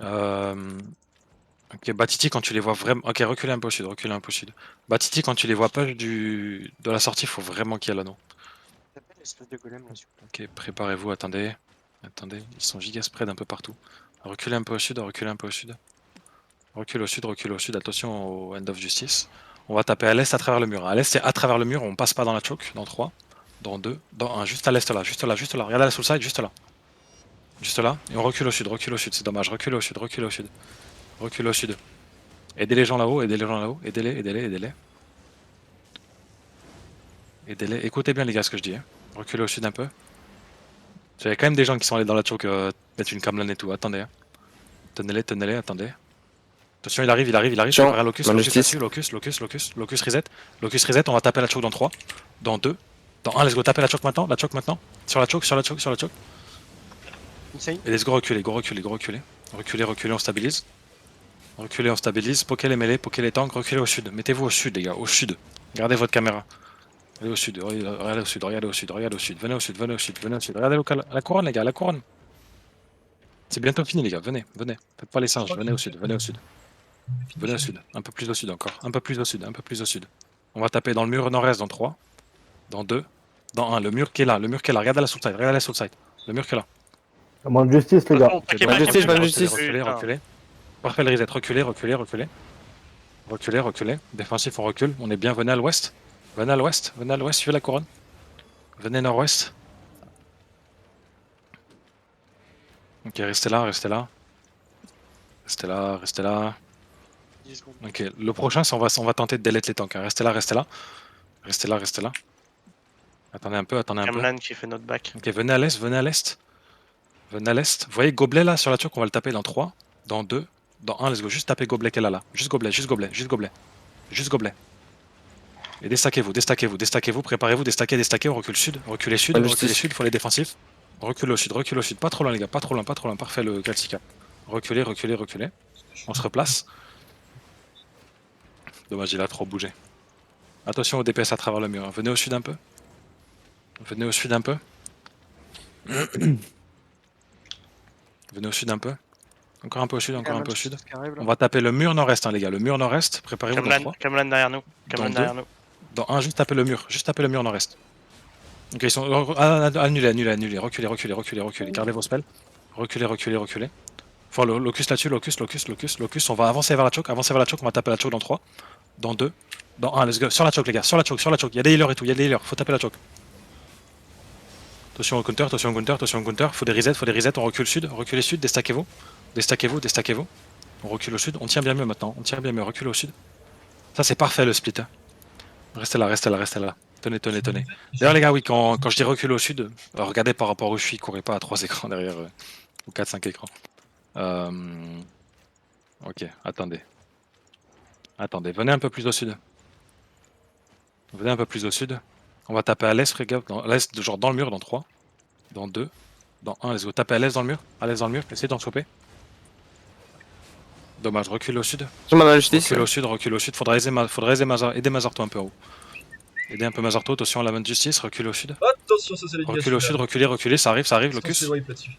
Ok, Batiti quand tu les vois vraiment... Ok, reculez un peu au sud, reculez un peu au sud. Batiti quand tu les vois pas de la sortie, faut vraiment qu'il y ait l'anneau. T'appelles l'espèce de golem là, s'il vous plaît. Ok, préparez-vous, attendez. Attendez, ils sont giga spread un peu partout. Reculez un peu au sud, reculez un peu au sud. Recule au sud, attention au End of Justice. On va taper à l'est à travers le mur. À l'est, c'est à travers le mur, on passe pas dans la choke. Dans 3, dans 2, dans 1. Juste à l'est là, juste là, juste là. Regardez la soul side, juste là. Juste là. Et on recule au sud, c'est dommage. Recule au sud, recule au sud. Recule au sud. Aidez les gens là-haut, aidez les gens là-haut. Aidez-les, aidez-les, aidez-les. Aidez-les. Écoutez bien les gars ce que je dis. Reculez au sud un peu. Il y a quand même des gens qui sont allés dans la choke mettre une camelane et tout. Attendez. Tenez-les, tenez-les, attendez. Attention, il arrive, Attention, préparez Locus, bonne Locus là-dessus, justice. Locus reset. Locus reset, on va taper la choke dans 3, dans 2, dans 1, let's go taper la choke maintenant, sur la choke, sur la choke, sur la choke. Insane. Et let's go reculer, go reculer, go reculer. Reculer, reculer, on stabilise. Reculer, on stabilise, poker les mêlées, poker les tanks, reculez au sud. Mettez-vous au sud les gars, au sud. Gardez votre caméra. Allez au sud, regardez au sud, regardez au sud, regardez au sud, venez au sud, venez au sud, venez au sud. Regardez la couronne les gars, la couronne. C'est bientôt fini les gars, venez, venez. Faites pas les singes, venez au sud, venez au sud. Venez au sud, un peu plus au sud encore, un peu plus au sud, un peu plus au sud. On va taper dans le mur nord-est dans 3, dans 2, dans 1. Le mur qui est là, le mur qui est là. Regardez la soul side, regardez la soul side. Le mur qui est là. Bonne justice, les gars. Ok, Bonne justice, bonne reculez, justice. reculez, reculez. Parfait le reset, reculez, reculez, reculez. Reculez, reculez. Défensif, on recule. On est bien, venez à l'ouest. Venez à l'ouest, venez à l'ouest, suivez la couronne. Venez nord-ouest. Ok, restez là, restez là. Restez là, restez là. 10 secondes. Ok, le prochain, c'est on va tenter de delete les tanks. Hein. Restez là, restez là. Restez là, restez là. Attendez un peu, attendez un peu. Camelan qui fait notre back. Ok, venez à l'est, venez à l'est. Venez à l'est. Vous voyez gobelet là sur la choke, on va le taper dans 3, dans 2, dans 1, let's go. Juste taper gobelet qu'elle a là. Juste gobelet, juste gobelet, juste gobelet. Juste gobelet. Et déstaquez-vous, déstaquez-vous, déstaquez-vous, préparez-vous, déstaquez, on recule sud, reculez sud, Bonne reculez justice. sud, il faut les défensifs. Recule au sud, pas trop loin les gars, pas trop loin, pas trop loin, parfait le Galtica. Reculez, reculez, reculez. On se replace. Dommage, il a trop bougé. Attention au DPS à travers le mur, venez au sud un peu. Venez au sud un peu. Venez au sud un peu. Encore un peu au sud, encore un peu au sud. On va taper le mur nord-est, hein, les gars. Le mur nord-est, préparez-vous dans 3. Camelan derrière nous. Dans Camelan 2. derrière nous. Dans 1, juste taper le mur nord-est. Ok, ils sont. Annulez, annulez, annulez. Reculez, reculez, reculez, reculez. Gardez vos spells. Reculez, reculez, reculez. Faut le locus là-dessus, locus. On va avancer vers la choke, on va taper la choke dans 3, dans 2, dans 1. Let's go. Sur la choke, les gars, sur la choke. Il y a des healers et tout, il y a des healers. Faut taper la choke. Attention au counter, attention au counter, attention au counter. Faut des resets, on recule sud, reculez sud, déstaquez-vous. Déstaquez-vous, déstaquez-vous. On recule au sud, on tient bien mieux maintenant, on tient bien mieux, recule au sud. Ça c'est parfait le split. Hein. Restez là, restez là, restez là. Tenez, tenez, tenez. D'ailleurs les gars, oui, quand je dis recule au sud, regardez par rapport où je suis, courez pas à 3 écrans derrière, ou 4-5 écrans. Ok, attendez. Attendez, venez un peu plus au sud. Venez un peu plus au sud. On va taper à l'est, regarde, à l'est, genre dans le mur, dans 3, dans 2, dans 1, let's go. Taper à l'est dans le mur, essayez d'en choper. Dommage, recule au sud. Attention, bonne justice. Recule au sud. Faudra aider Mazarto un peu en haut. Aidez un peu Mazarto, attention à la main de justice, recule au sud. Attention, ça c'est les Recule au sud, reculez, ça arrive, locus.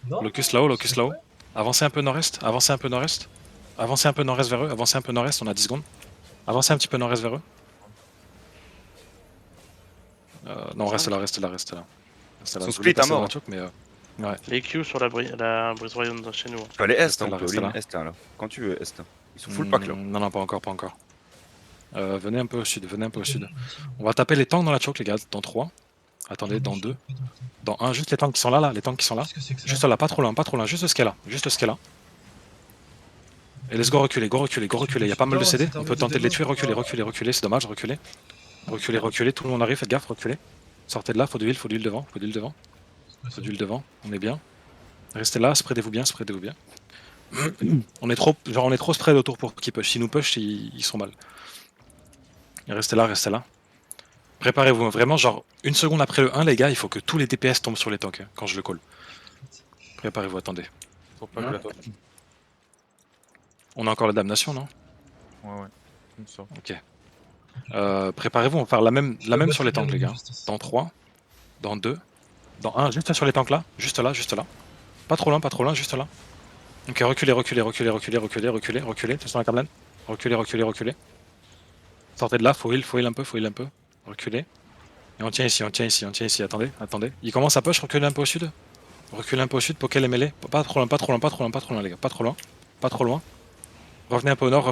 Non, Locus là-haut. Avancez un peu nord-est, avancez un peu nord-est. Avancez un peu nord-est vers eux, avancez un peu nord-est, on a 10 secondes. Avancez un petit peu nord-est vers eux. Non, reste là. Reste là. Son split à mort. Mais ouais. Les Q sur la brise royaume de chez nous. Tu peux aller est, Restez hein, là, on peut restez all-in là. est, là. Quand tu veux, est. Ils sont full pack là. Non, pas encore. Venez un peu au sud, On va taper les tanks dans la choke, les gars, dans 3. Attendez, dans 2. Dans 1, juste les tanks qui sont là, les tanks qui sont là. Juste là, pas trop loin, juste ce qu'il y a là. Et let's go reculer. Il y a pas mal de CD, on peut tenter de les tuer, reculer, c'est dommage, reculer. Reculer, tout le monde arrive, faites gaffe, reculez. Sortez de là, faut du heal devant. On est bien. Restez là, spreadez-vous bien. On est trop spread autour pour qu'ils push. S'ils nous push, ils sont mal. Restez là. Préparez-vous, vraiment, genre, une seconde après le 1, les gars, il faut que tous les DPS tombent sur les tanks, hein, quand je le call. Préparez-vous, attendez. Faut pas que la torche. On a encore la damnation, non? Ouais. Comme ça. Ok. Préparez-vous, on va faire la même sur les tanks, les gars. Dans 3, dans 2, dans 1, juste sur les tanks là. Juste là. Pas trop loin, juste là. Ok, reculez. Tout sur la Carmlan. Reculez. Sortez de là, faut heal un peu. Reculez. Et on tient ici. Attendez. Il commence à push, reculez un peu au sud. Poké les mêlés. Pas trop loin, les gars. Pas trop loin. Revenez un peu au nord,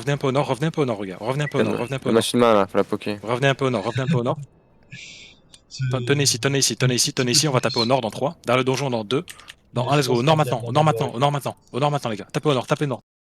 les gars. Revenez un peu au nord. La machine main là, faut la poker. Revenez un peu au nord. Tenez ici, on va taper au nord dans 3. Dans le donjon dans 2. Dans 1, let's go. Au nord maintenant, les gars. Tapez au nord.